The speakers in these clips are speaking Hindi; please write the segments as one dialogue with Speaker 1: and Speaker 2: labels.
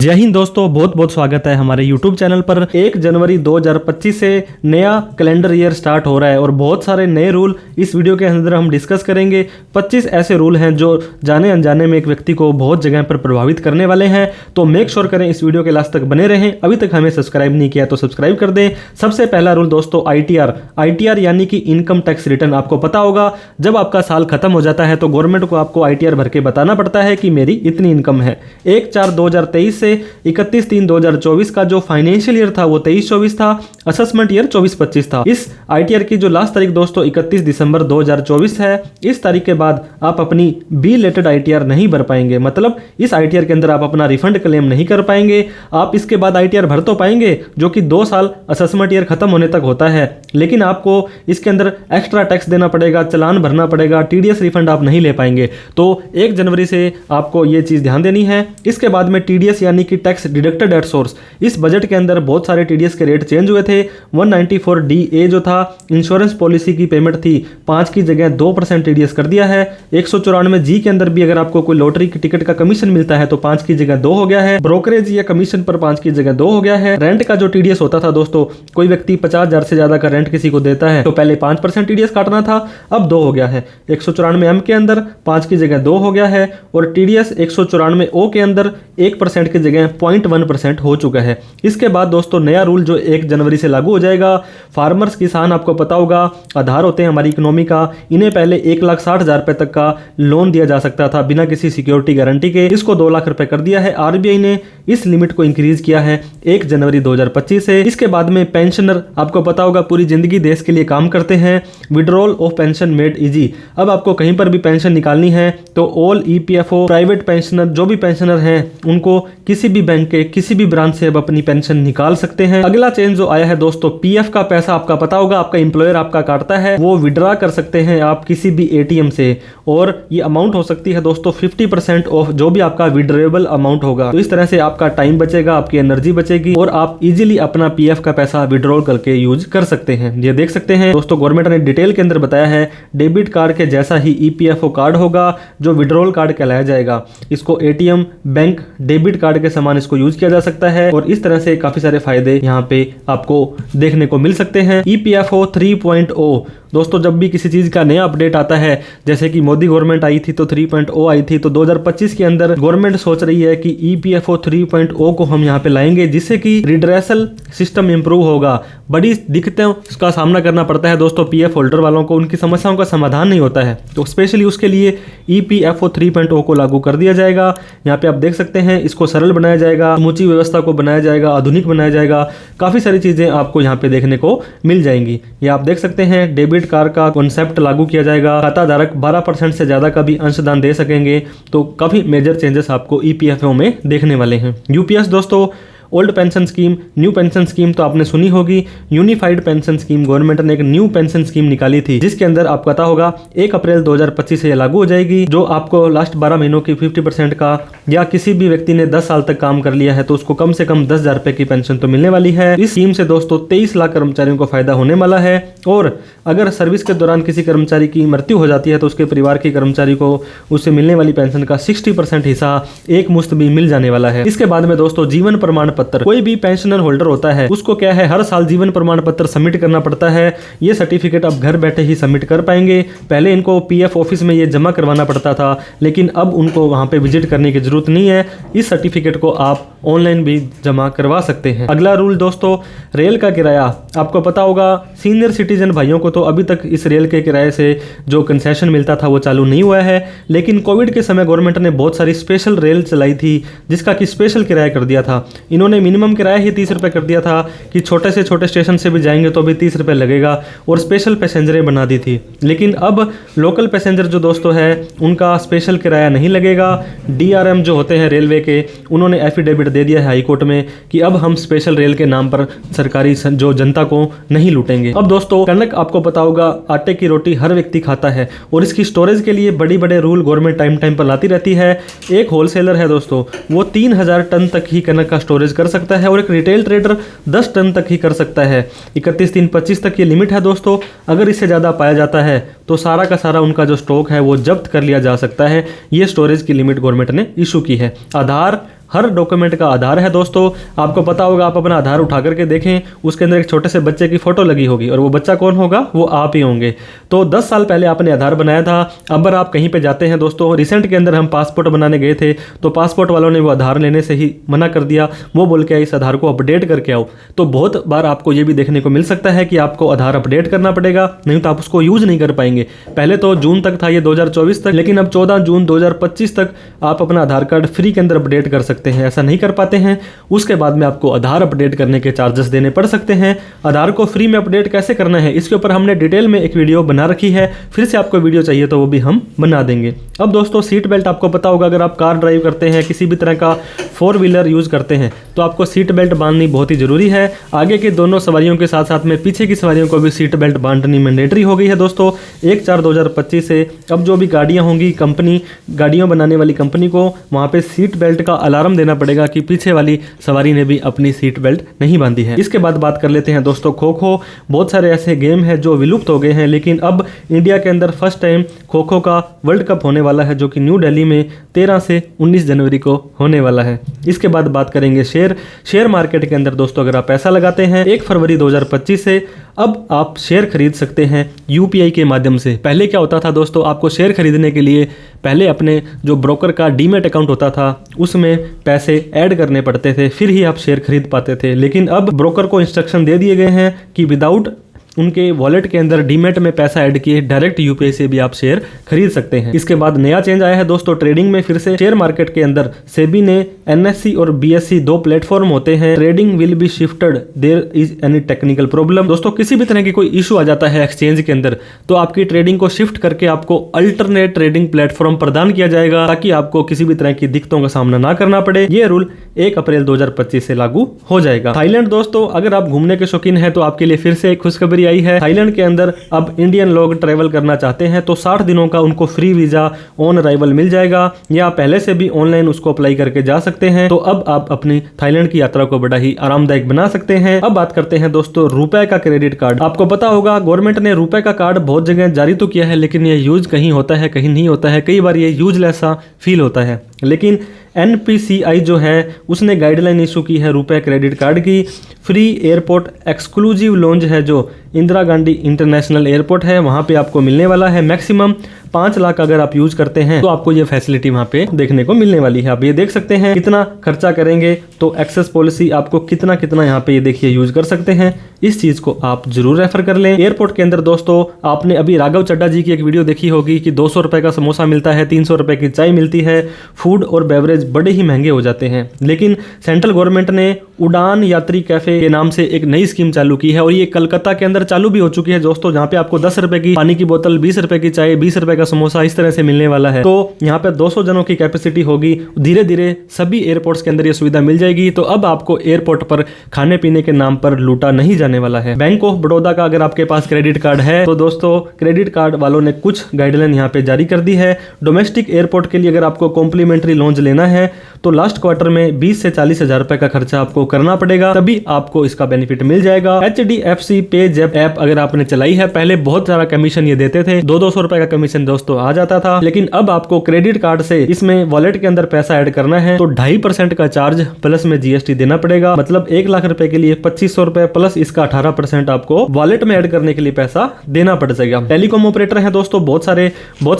Speaker 1: जय हिंद दोस्तों, बहुत बहुत स्वागत है हमारे YouTube चैनल पर। 1 जनवरी 2025 से नया कैलेंडर ईयर स्टार्ट हो रहा है और बहुत सारे नए रूल इस वीडियो के अंदर हम डिस्कस करेंगे। 25 ऐसे रूल हैं जो जाने अनजाने में एक व्यक्ति को बहुत जगह पर प्रभावित करने वाले हैं, तो मेक श्योर करें इस वीडियो के लास्ट तक बने रहें। अभी तक हमें सब्सक्राइब नहीं किया तो सब्सक्राइब कर दें। सबसे पहला रूल दोस्तों ITR यानी कि इनकम टैक्स रिटर्न। आपको पता होगा जब आपका साल खत्म हो जाता है तो गवर्नमेंट को आपको ITR भर के बताना पड़ता है कि मेरी इतनी इनकम है। 1/4/2023 से 31/3/2024 का जो फाइनेंशियल ईयर था वो 23-24 था, असेसमेंट ईयर 24-25 था। इस ITR की जो लास्ट तारीख दोस्तों 31 दिसंबर 2024 है। इस तारीख के बाद आप अपनी बी रिलेटेड ITR नहीं भर पाएंगे, मतलब इस ITR के अंदर आप अपना रिफंड क्लेम नहीं कर पाएंगे। आप इसके बाद ITR भर तो पाएंगे जो कि 2 साल असेसमेंट ईयर खत्म होने तक होता है, लेकिन आपको इसके अंदर एक्स्ट्रा टैक्स देना पड़ेगा, चालान भरना पड़ेगा, TDS रिफंड आप नहीं ले पाएंगे। तो 1 जनवरी से आपको ये चीज़ ध्यान देनी है। इसके बाद में TDS यानी कि टैक्स डिडक्टेड एट सोर्स। इस बजट के अंदर बहुत सारे TDS के रेट चेंज हुए थे। 194DA जो था इंश्योरेंस पॉलिसी की पेमेंट थी 5 की जगह 2% TDS कर दिया है। 194G के अंदर भी अगर आपको कोई लॉटरी की टिकट का कमीशन मिलता है तो 5 की जगह 2 हो गया है। ब्रोकरेज या कमीशन पर 5 की जगह 2 हो गया है। रेंट का जो TDS होता था दोस्तों, कोई व्यक्ति 50,000 से ज्यादा का रेंट किसी को देता है तो पहले 5% TDS काटना था, अब 2 हो गया है। 194M के अंदर 5 की जगह 2 हो गया है और TDS 194O के अंदर 1% की जगह 0.1% हो चुका है। इसके बाद दोस्तों नया रूल जो 1 जनवरी से लागू हो जाएगा। फार्मर्स किसान आपको पता होगा आधार होते हैं हमारी इकोनॉमी का, इन्हें पहले 1,60,000 रुपए तक का लोन दिया जा सकता था बिना किसी सिक्योरिटी गारंटी के। इसको 2 लाख रुपए कर दिया है। RBI ने इस लिमिट को इंक्रीज किया है 1 जनवरी 2025 से। इसके बाद में पेंशनर आपको पता होगा पूरी जिंदगी देश के लिए काम करते हैं। Withdrawal of pension made easy. अब आपको कहीं पर भी पेंशन निकालनी है तो ऑल EPFO प्राइवेट पेंशनर जो भी पेंशनर हैं उनको किसी भी बैंक के किसी भी ब्रांच से अब अपनी पेंशन निकाल सकते हैं। अगला चेंज जो आया है दोस्तों, PF का पैसा आपका पता होगा आपका एम्प्लॉयर आपका काटता है, वो विड्रा कर सकते हैं आप किसी भी ATM से और ये अमाउंट हो सकती है दोस्तों 50% ऑफ जो भी आपका विड्रेबल अमाउंट होगा। तो इस तरह से आपका टाइम बचेगा, आपकी एनर्जी बचेगी और आप इजीली अपना PF का पैसा विड्रॉल करके यूज कर सकते हैं। ये देख सकते हैं दोस्तों गवर्नमेंट ने डिटेल के अंदर बताया है डेबिट कार्ड के जैसा ही EPFO कार्ड होगा जो विड्रॉल कार्ड कहलाया जाएगा। इसको ATM बैंक डेबिट कार्ड के समान इसको यूज किया जा सकता है और इस तरह से काफी सारे फायदे यहाँ पे आपको देखने को मिल सकते हैं। EPFO 3.0 दोस्तों जब भी किसी चीज का नया अपडेट आता है, जैसे कि मोदी गवर्नमेंट आई थी तो 3.0 आई थी, तो 2025 के अंदर गवर्नमेंट सोच रही है कि EPFO 3.0 को हम यहाँ पे लाएंगे जिससे कि रिड्रेसल सिस्टम इंप्रूव होगा। बड़ी दिक्कतें का सामना करना पड़ता है दोस्तों PF होल्डर वालों को, उनकी समस्याओं का समाधान नहीं होता है, तो स्पेशली उसके लिए EPFO 3.0 को लागू कर दिया जाएगा। यहाँ पे आप देख सकते हैं इसको सरल बनाया जाएगा, समूची व्यवस्था को बनाया जाएगा, आधुनिक बनाया जाएगा, काफी सारी चीजें आपको यहाँ पे देखने को मिल जाएंगी। ये आप देख सकते हैं डेबिट कार्ड का कॉन्सेप्ट लागू किया जाएगा। खाता धारक 12% से ज्यादा का भी अंशदान दे सकेंगे, तो काफी मेजर चेंजेस आपको EPFO में देखने वाले हैं। UPS दोस्तों old pension scheme, new pension scheme तो आपने सुनी होगी। यूनिफाइड पेंशन स्कीम गवर्नमेंट ने एक न्यू पेंशन स्कीम निकाली थी जिसके अंदर आपको पता होगा 1 अप्रैल 2025 से लागू हो जाएगी। जो आपको लास्ट 12 महीनों की 50% का या किसी भी व्यक्ति ने 10 साल तक काम कर लिया है तो उसको कम से कम 10,000 रुपए की पेंशन तो मिलने वाली है। इस स्कीम से दोस्तों 23 लाख कर्मचारियों को फायदा होने वाला है और अगर सर्विस के दौरान किसी कर्मचारी की मृत्यु हो जाती है तो उसके परिवार के कर्मचारी को उससे मिलने वाली पेंशन का 60% हिस्सा एक मुश्त भी मिल जाने वाला है। इसके बाद में दोस्तों जीवन प्रमाण पत्र, कोई भी पेंशनर होल्डर होता है उसको क्या है हर साल जीवन प्रमाण पत्र सबमिट करना पड़ता है। ये सर्टिफिकेट अब घर बैठे ही सबमिट कर पाएंगे। पहले इनको PF ऑफिस में ये जमा करवाना पड़ता था, लेकिन अब उनको वहां पे विजिट करने की जरूरत नहीं है। इस सर्टिफिकेट को आप ऑनलाइन भी जमा करवा सकते हैं। अगला रूल दोस्तों रेल का किराया, आपको पता होगा सीनियर सिटीजन भाइयों को तो अभी तक इस रेल के किराए से जो कंसेशन मिलता था वो चालू नहीं हुआ है, लेकिन कोविड के समय गवर्नमेंट ने बहुत सारी स्पेशल रेल चलाई थी जिसका कि स्पेशल किराया कर दिया था। इन्होंने मिनिमम किराया ही 30 रुपए कर दिया था कि छोटे से छोटे स्टेशन से भी जाएंगे तो भी 30 रुपए लगेगा और स्पेशल पैसेंजरें बना दी थी। लेकिन अब लोकल पैसेंजर जो दोस्तों है उनका स्पेशल किराया नहीं लगेगा। DRM जो होते हैं रेलवे के, उन्होंने एफिडेविट दे दिया है हाई कोर्ट में कि अब हम स्पेशल रेल के नाम पर सरकारी जो जनता को नहीं लूटेंगे। अब दोस्तों कनक आपको पता होगा आटे की रोटी हर व्यक्ति खाता है और इसकी स्टोरेज के लिए बड़े बड़े रूल गवर्नमेंट टाइम टाइम पर लाती रहती है। एक होलसेलर है दोस्तों वो 3000 टन तक ही कनक का स्टोरेज कर सकता है और एक रिटेल ट्रेडर 10 टन तक ही कर सकता है। 31/3/25 तक ये लिमिट है दोस्तों। अगर इससे ज़्यादा पाया जाता है तो सारा का सारा उनका जो स्टॉक है वो जब्त कर लिया जा सकता है। ये स्टोरेज की लिमिट गवर्नमेंट ने इशू की है। आधार हर डॉक्यूमेंट का आधार है दोस्तों। आपको पता होगा, आप अपना आधार उठा करके देखें, उसके अंदर एक छोटे से बच्चे की फोटो लगी होगी और वो बच्चा कौन होगा? वो आप ही होंगे। तो 10 साल पहले आपने आधार बनाया था। अब अगर आप कहीं पे जाते हैं दोस्तों, रिसेंट के अंदर हम पासपोर्ट बनाने गए थे तो पासपोर्ट वालों ने वो आधार लेने से ही मना कर दिया। वो बोल के इस आधार को अपडेट करके आओ। तो बहुत बार आपको ये भी देखने को मिल सकता है कि आपको आधार अपडेट करना पड़ेगा, नहीं तो आप उसको यूज नहीं कर पाएंगे। पहले तो जून तक था ये 2024 तक, लेकिन अब 14 जून 2025 तक आप अपना आधार कार्ड फ्री के अंदर अपडेट कर सकते हैं। ऐसा नहीं कर पाते हैं, उसके बाद में आपको आधार अपडेट करने के चार्जेस देने पड़ सकते हैं। आधार को फ्री में अपडेट कैसे करना है, इसके ऊपर हमने डिटेल में एक वीडियो बना रखी है। फिर से आपको वीडियो चाहिए तो वो भी हम बना देंगे। अब दोस्तों सीट बेल्ट आपको पता होगा, अगर आप कार ड्राइव करते हैं, किसी भी तरह का 4 व्हीलर यूज करते हैं तो आपको सीट बेल्ट बांधनी बहुत ही जरूरी है। आगे के दोनों सवारियों के साथ साथ में पीछे की सवारियों को भी सीट बेल्ट बांधनी मैंडेटरी हो गई है दोस्तों। 1/4/2025 से अब जो भी गाड़ियां होंगी, कंपनी गाड़ियां बनाने वाली कंपनी को वहां पे सीट बेल्ट का अलार्म देना पड़ेगा कि पीछे वाली सवारी ने भी अपनी सीट बेल्ट नहीं बांधी है। इसके बाद बात कर लेते हैं दोस्तों खो खो। बहुत सारे ऐसे गेम हैं जो विलुप्त हो गए हैं, लेकिन अब इंडिया के अंदर फर्स्ट टाइम खो खो का वर्ल्ड कप होने वाला है, जो कि न्यू दिल्ली में 13 से 19 जनवरी को होने वाला है। इसके बाद बात करेंगे शेयर मार्केट के अंदर दोस्तों, अगर आप पैसा लगाते हैं 1 फरवरी 2025 से अब आप शेयर खरीद सकते हैं यूपीआई के माध्यम से। पहले क्या होता था दोस्तों, आपको शेयर खरीदने के लिए पहले अपने जो ब्रोकर का डीमैट अकाउंट होता था उसमें पैसे ऐड करने पड़ते थे, फिर ही आप शेयर खरीद पाते थे। लेकिन अब ब्रोकर को इंस्ट्रक्शन दे दिए गए हैं कि विदाउट उनके वॉलेट के अंदर डीमैट में पैसा ऐड किए डायरेक्ट यूपीआई से भी आप शेयर खरीद सकते हैं। इसके बाद नया चेंज आया है दोस्तों ट्रेडिंग में। फिर से शेयर मार्केट के अंदर सेबी ने एनएससी और बीएससी 2 प्लेटफॉर्म होते हैं। Trading will be shifted there is any technical problem. दोस्तों किसी भी तरह की कोई इशू आ जाता है एक्सचेंज के अंदर तो आपकी ट्रेडिंग को शिफ्ट करके आपको अल्टरनेट ट्रेडिंग प्लेटफॉर्म प्रदान किया जाएगा, ताकि आपको किसी भी तरह की दिक्कतों का सामना ना करना पड़े। ये रूल 1 अप्रैल 2025 से लागू हो जाएगा। थाईलैंड दोस्तों, अगर आप घूमने के शौकीन हैं तो आपके लिए फिर से एक खुशखबरी आई है। थाईलैंड के अंदर अब इंडियन लोग ट्रैवल करना चाहते हैं तो 60 दिनों का उनको फ्री वीजा ऑन अराइवल मिल जाएगा, या पहले से भी ऑनलाइन उसको अप्लाई करके जा सकते हैं। तो अब आप अपनी थाईलैंड की यात्रा को बड़ा ही आरामदायक बना सकते हैं। अब बात करते हैं दोस्तों रुपए का क्रेडिट कार्ड। आपको पता होगा गवर्नमेंट ने रुपए का कार्ड बहुत जगह जारी तो किया है, लेकिन ये यूज कहीं होता है कहीं नहीं होता है। कई बार ये यूजलेस सा फील होता है। लेकिन एनपीसीआई जो है उसने गाइडलाइन इशू की है रुपए क्रेडिट कार्ड की। फ्री एयरपोर्ट एक्सक्लूसिव लॉन्ज है जो इंदिरा गांधी इंटरनेशनल एयरपोर्ट है, वहाँ पे आपको मिलने वाला है। मैक्सिमम 5 लाख अगर आप यूज करते हैं तो आपको ये फैसिलिटी वहाँ पे देखने को मिलने वाली है। आप ये देख सकते हैं कितना खर्चा करेंगे तो एक्सेस पॉलिसी आपको कितना कितना यहाँ पे ये देखिए यूज कर सकते हैं। इस चीज को आप जरूर रेफर कर लें। एयरपोर्ट के अंदर दोस्तों आपने अभी राघव चड्ढा जी की एक वीडियो देखी होगी कि 200 रुपए का समोसा मिलता है, 300 रुपए की चाय मिलती है। फूड और बेवरेज बड़े ही महंगे हो जाते हैं। लेकिन सेंट्रल गवर्नमेंट ने उड़ान यात्री कैफे के नाम से एक नई स्कीम चालू की है और ये कलकत्ता के अंदर चालू भी हो चुकी है दोस्तों, जहाँ पे आपको 10 रुपए की पानी की बोतल, 20 रुपए की चाय, 20 रुपए का समोसा इस तरह से मिलने वाला है। तो यहाँ पे 200 जनों की कैपेसिटी होगी। धीरे धीरे सभी एयरपोर्ट्स के अंदर ये सुविधा मिल जाएगी। तो अब आपको एयरपोर्ट पर खाने पीने के नाम पर लूटा नहीं जाने वाला है। बैंक ऑफ बड़ौदा का अगर आपके पास क्रेडिट कार्ड है तो दोस्तों क्रेडिट कार्ड वालों ने कुछ गाइडलाइन यहाँ पे जारी कर दी है। डोमेस्टिक एयरपोर्ट के लिए अगर आपको कॉम्प्लीमेंट्री लॉन्च लेना है तो लास्ट क्वार्टर में 20 से 40 हजार रुपए का खर्चा आपको करना पड़ेगा, तभी आपको इसका बेनिफिट मिल जाएगा। HDFC पे जेप ऐप अगर आपने चलाई है, पहले बहुत सारा कमीशन ये देते थे, 200-200 रुपए का कमीशन दोस्तों आ जाता था। लेकिन अब आपको क्रेडिट कार्ड से इसमें वॉलेट के अंदर पैसा ऐड करना है तो 2.5% का चार्ज प्लस में जीएसटी देना पड़ेगा। मतलब 1 लाख रुपए के लिए 2500 रुपए प्लस इसका 18% आपको वॉलेट में ऐड करने के लिए पैसा देना पड़ जाएगा। टेलीकॉम ऑपरेटर है दोस्तों बहुत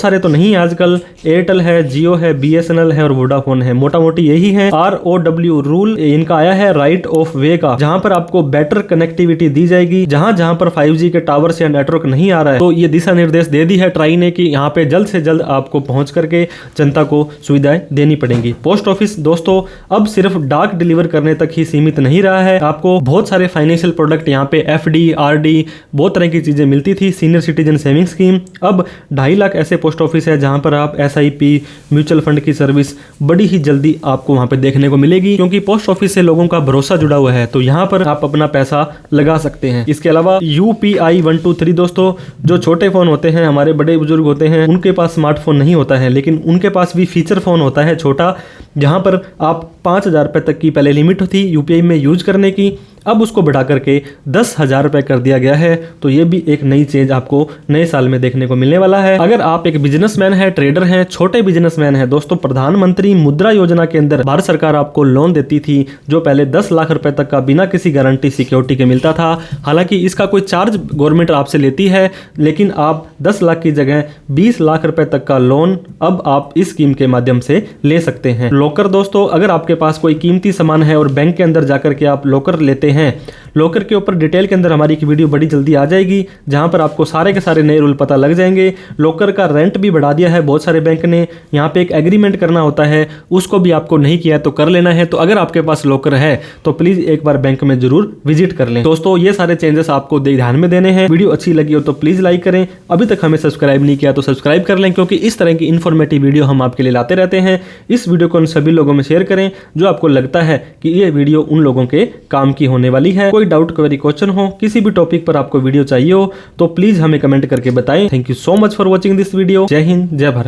Speaker 1: सारे तो नहीं आजकल, एयरटेल है, जियो है, BSNL है और वोडाफोन है, मोटा मोटी यही है। ROW रूल इनका आया है राइट ऑफ वे का, जहां पर आपको बेटर कनेक्टिविटी दी जाएगी। जहां पर 5G के टावर्स या नेटवर्क नहीं आ रहा है तो ये दिशा निर्देश दे दी है ट्राई ने कि यहाँ पे जल्द से जल्द आपको पहुंच करके जनता को सुविधाएं देनी पड़ेंगी। पोस्ट ऑफिस दोस्तों अब सिर्फ डाक डिलीवर करने तक ही सीमित नहीं रहा है। आपको बहुत सारे फाइनेंशियल प्रोडक्ट यहाँ पे FD RD बहुत तरह की चीजें मिलती थी। सीनियर सिटीजन सेविंग स्कीम, अब 2.5 लाख ऐसे पोस्ट ऑफिस है जहां पर आप SIP म्यूचुअल फंड की सर्विस बड़ी ही जल्दी आपको वहां पे देखने को मिलेगी, क्योंकि पोस्ट ऑफिस से लोगों का भरोसा जुड़ा हुआ है। तो यहाँ पर आप अपना पैसा लगा सकते हैं। इसके अलावा UPI 123 दोस्तों, जो छोटे फोन होते हैं, हमारे बड़े बुजुर्ग होते हैं, उनके पास स्मार्टफोन नहीं होता है, लेकिन उनके पास भी फीचर फोन होता है छोटा, जहां पर आप 5,000 रुपए तक की पहले लिमिट थी UPI में यूज करने की। अब उसको बढ़ा करके 10,000 रुपए कर दिया गया है। तो ये भी एक नई चेंज आपको नए साल में देखने को मिलने वाला है। अगर आप एक बिजनेसमैन है, ट्रेडर हैं, छोटे बिजनेसमैन हैं, दोस्तों प्रधानमंत्री मुद्रा योजना के अंदर भारत सरकार आपको लोन देती थी जो पहले 10 लाख रुपए तक का बिना किसी गारंटी सिक्योरिटी के मिलता था। हालांकि इसका कोई चार्ज गवर्नमेंट आपसे लेती है, लेकिन आप 10 लाख की जगह 20 लाख रुपए तक का लोन अब आप इस स्कीम के माध्यम से ले सकते हैं। लॉकर दोस्तों, अगर आपके पास कोई कीमती सामान है और बैंक के अंदर जाकर के आप लॉकर लेते हैं, लॉकर के ऊपर डिटेल के अंदर हमारी एक वीडियो बड़ी जल्दी आ जाएगी जहां पर आपको सारे के सारे नए रूल पता लग जाएंगे। लॉकर का रेंट भी बढ़ा दिया है बहुत सारे बैंक ने। यहाँ पे एक एग्रीमेंट करना होता है, उसको भी आपको नहीं किया तो कर लेना है। तो अगर आपके पास लॉकर है तो प्लीज एक बार बैंक में जरूर विजिट कर लें। दोस्तों ये सारे चेंजेस आपको ध्यान में देने हैं। वीडियो अच्छी लगी हो तो प्लीज लाइक करें। अभी तक हमें सब्सक्राइब नहीं किया तो सब्सक्राइब कर लें, क्योंकि इस तरह की इन्फॉर्मेटिव वीडियो हम आपके लिए लाते रहते हैं। इस वीडियो को उन सभी लोगों में शेयर करें जो आपको लगता है कि ये वीडियो उन लोगों के काम की होने वाली है। कोई डाउट, क्वेरी, क्वेश्चन हो, किसी भी टॉपिक पर आपको वीडियो चाहिए हो तो प्लीज हमें कमेंट करके बताएं। Thank you so much for watching this video. जय हिंद, जय भारत।